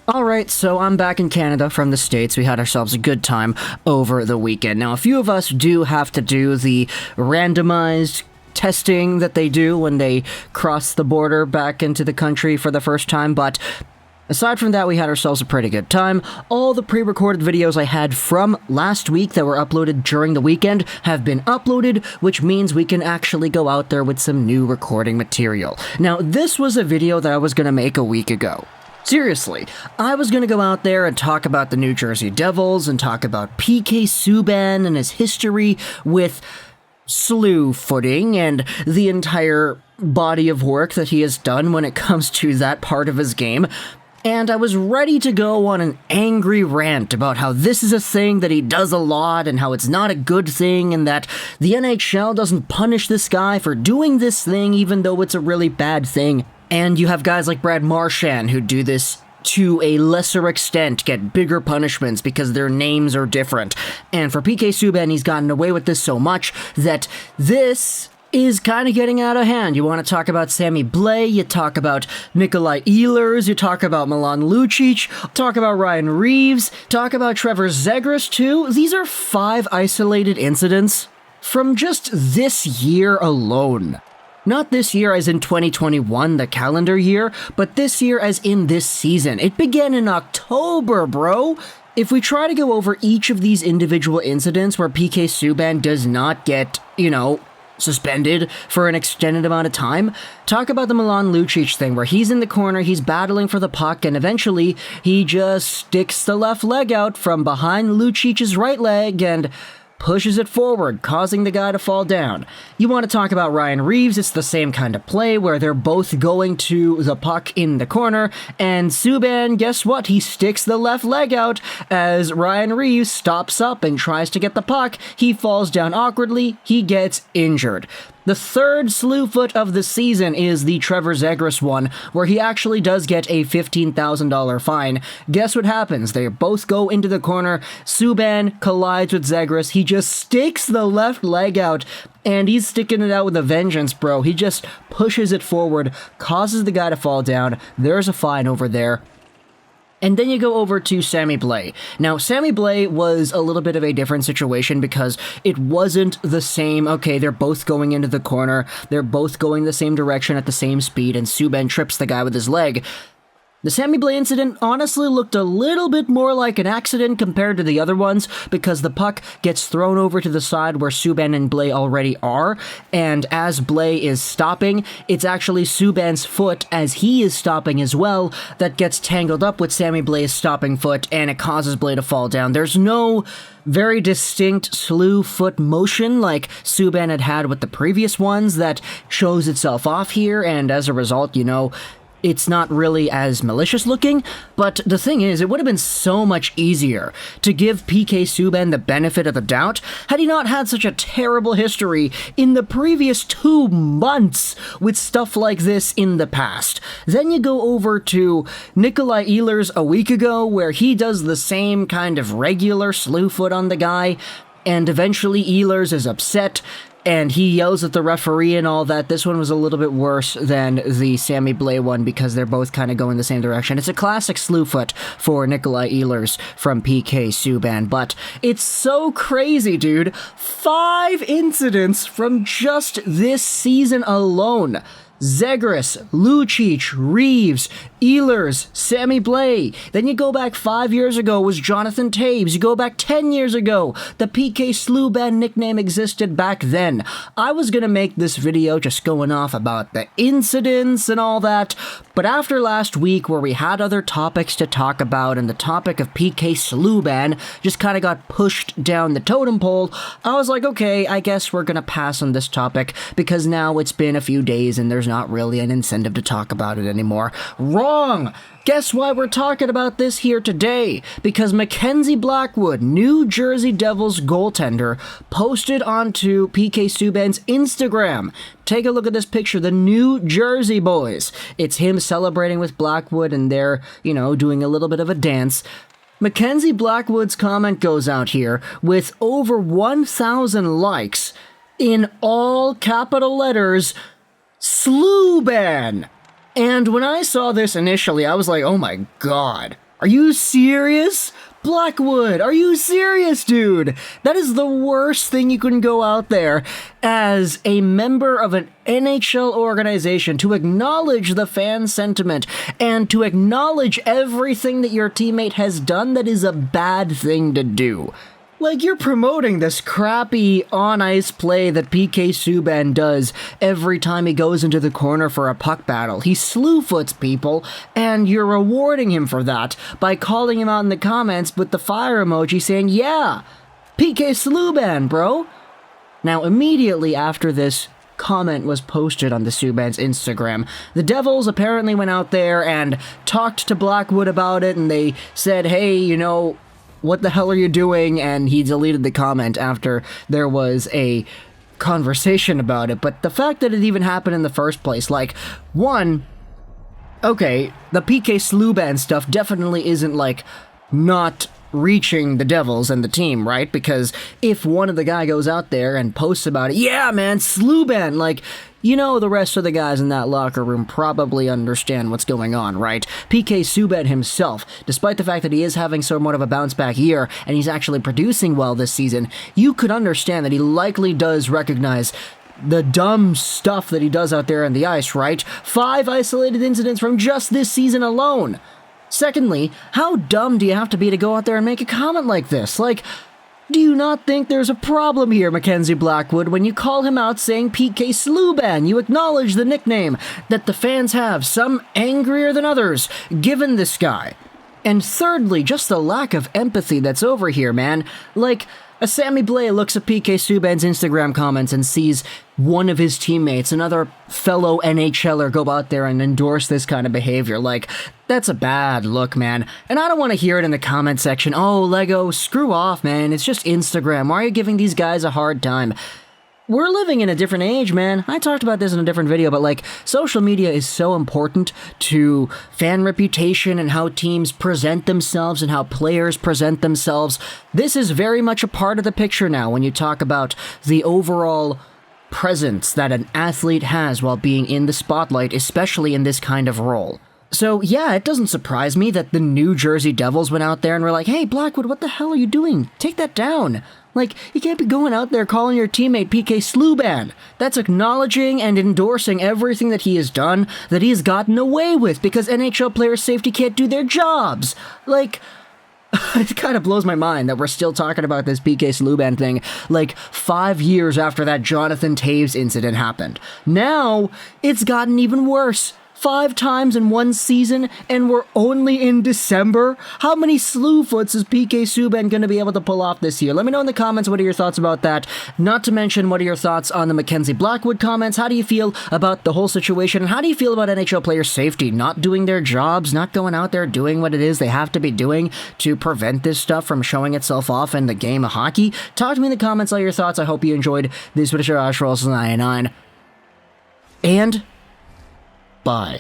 Alright, so I'm back in Canada from the States. We had ourselves a good time over the weekend. Now, a few of us do have to do the randomized testing that they do when they cross the border back into the country for the first time, but aside from that, we had ourselves a pretty good time. All the pre-recorded videos I had from last week that were uploaded during the weekend have been uploaded, which means we can actually go out there with some new recording material. Now, this was a video that I was going to make a week ago. Seriously, I was going to go out there and talk about the New Jersey Devils and talk about PK Subban and his history with Slewfooting and the entire body of work that he has done when it comes to that part of his game. And I was ready to go on an angry rant about how this is a thing that he does a lot and how it's not a good thing and that the NHL doesn't punish this guy for doing this thing even though it's a really bad thing. And you have guys like Brad Marchand who do this to a lesser extent, get bigger punishments because their names are different. And for PK Subban, he's gotten away with this so much that this is kind of getting out of hand. You want to talk about Sammy Blais, you talk about Nikolai Ehlers, you talk about Milan Lucic, talk about Ryan Reeves, talk about Trevor Zegras too. These are 5 isolated incidents from just this year alone. Not this year as in 2021, the calendar year, but this year as in this season. It began in October, bro! If we try to go over each of these individual incidents where PK Subban does not get, suspended for an extended amount of time, talk about the Milan Lucic thing where he's in the corner, he's battling for the puck, and eventually he just sticks the left leg out from behind Lucic's right leg and pushes it forward, causing the guy to fall down. You want to talk about Ryan Reeves, it's the same kind of play where they're both going to the puck in the corner, and Subban, guess what? He sticks the left leg out as Ryan Reeves stops up and tries to get the puck. He falls down awkwardly, he gets injured. The third Slewfoot of the season is the Trevor Zegras one, where he actually does get a $15,000 fine. Guess what happens? They both go into the corner, Subban collides with Zegras, he just sticks the left leg out, and he's sticking it out with a vengeance, bro. He just pushes it forward, causes the guy to fall down, there's a fine over there. And then you go over to Sammy Blais. Now, Sammy Blais was a little bit of a different situation because it wasn't the same, okay, they're both going into the corner, they're both going the same direction at the same speed, and Subban trips the guy with his leg. The Sammy Blais incident honestly looked a little bit more like an accident compared to the other ones because the puck gets thrown over to the side where Subban and Blais already are, and as Blais is stopping, it's actually Subban's foot as he is stopping as well that gets tangled up with Sammy Blais' stopping foot, and it causes Blais to fall down. There's no very distinct slew foot motion like Subban had with the previous ones that shows itself off here, and as a result, it's not really as malicious looking, but the thing is, it would have been so much easier to give PK Subban the benefit of the doubt had he not had such a terrible history in the previous 2 months with stuff like this in the past. Then you go over to Nikolai Ehlers a week ago, where he does the same kind of regular slew foot on the guy, and eventually Ehlers is upset, and he yells at the referee and all that. This one was a little bit worse than the Sammy Blais one because they're both kind of going the same direction. It's a classic slewfoot for Nikolai Ehlers from PK Subban, but it's so crazy, dude. 5 incidents from just this season alone. Zegras, Lucic, Reeves, Ehlers, Sammy Blais. Then you go back 5 years ago was Jonathan Toews. You go back 10 years ago, the PK Slewban nickname existed back then. I was gonna make this video just going off about the incidents and all that, but after last week where we had other topics to talk about and the topic of PK Subban just kind of got pushed down the totem pole, I was like, okay, I guess we're gonna pass on this topic because now it's been a few days and there's not really an incentive to talk about it anymore. Wrong! Guess why we're talking about this here today? Because MacKenzie Blackwood, New Jersey Devils goaltender, posted onto PK Subban's Instagram. Take a look at this picture, the New Jersey boys. It's him celebrating with Blackwood and they're, doing a little bit of a dance. MacKenzie Blackwood's comment goes out here with over 1,000 likes in all capital letters, Slewban. And when I saw this initially, I was like, oh my god, Are you serious? Blackwood, are you serious, dude? That is the worst thing you can go out there as a member of an NHL organization to acknowledge the fan sentiment and to acknowledge everything that your teammate has done that is a bad thing to do. Like, you're promoting this crappy on-ice play that PK Subban does every time he goes into the corner for a puck battle. He slewfoots people, and you're rewarding him for that by calling him out in the comments with the fire emoji saying, yeah, PK Subban, bro. Now, immediately after this comment was posted on the Subban's Instagram, the Devils apparently went out there and talked to Blackwood about it, and they said, hey, you know, what the hell are you doing? And he deleted the comment after there was a conversation about it. But the fact that it even happened in the first place, like, one, okay, the PK Subban stuff definitely isn't, like, not reaching the Devils and the team, right? Because if one of the guy goes out there and posts about it, yeah, man, Slewban, like, you know, the rest of the guys in that locker room probably understand what's going on, right? PK Subban himself, despite the fact that he is having somewhat of a bounce-back year and he's actually producing well this season, you could understand that he likely does recognize the dumb stuff that he does out there on the ice, right? 5 isolated incidents from just this season alone. Secondly, how dumb do you have to be to go out there and make a comment like this? Like, do you not think there's a problem here, MacKenzie Blackwood, when you call him out saying PK Subban? You acknowledge the nickname that the fans have, some angrier than others, given this guy. And thirdly, just the lack of empathy that's over here, man. Like, a Sammy Blais looks at PK Subban's Instagram comments and sees one of his teammates, another fellow NHLer, go out there and endorse this kind of behavior. Like, that's a bad look, man. And I don't want to hear it in the comment section. Oh, Lego, screw off, man. It's just Instagram. Why are you giving these guys a hard time? We're living in a different age, man. I talked about this in a different video, but like, social media is so important to fan reputation and how teams present themselves and how players present themselves. This is very much a part of the picture now when you talk about the overall presence that an athlete has while being in the spotlight, especially in this kind of role. So yeah, it doesn't surprise me that the New Jersey Devils went out there and were like, hey, Blackwood, what the hell are you doing? Take that down. Like, you can't be going out there calling your teammate PK Subban. That's acknowledging and endorsing everything that he has done, that he has gotten away with, because NHL players' safety can't do their jobs. Like, it kind of blows my mind that we're still talking about this PK Subban thing, like, 5 years after that Jonathan Toews incident happened. Now, it's gotten even worse. 5 times in one season, and we're only in December? How many slewfoots is PK Subban going to be able to pull off this year? Let me know in the comments what are your thoughts about that. Not to mention, what are your thoughts on the MacKenzie Blackwood comments? How do you feel about the whole situation? And how do you feel about NHL player safety? Not doing their jobs, not going out there doing what it is they have to be doing to prevent this stuff from showing itself off in the game of hockey? Talk to me in the comments all your thoughts. I hope you enjoyed this video. Ash Rolls 99. And bye.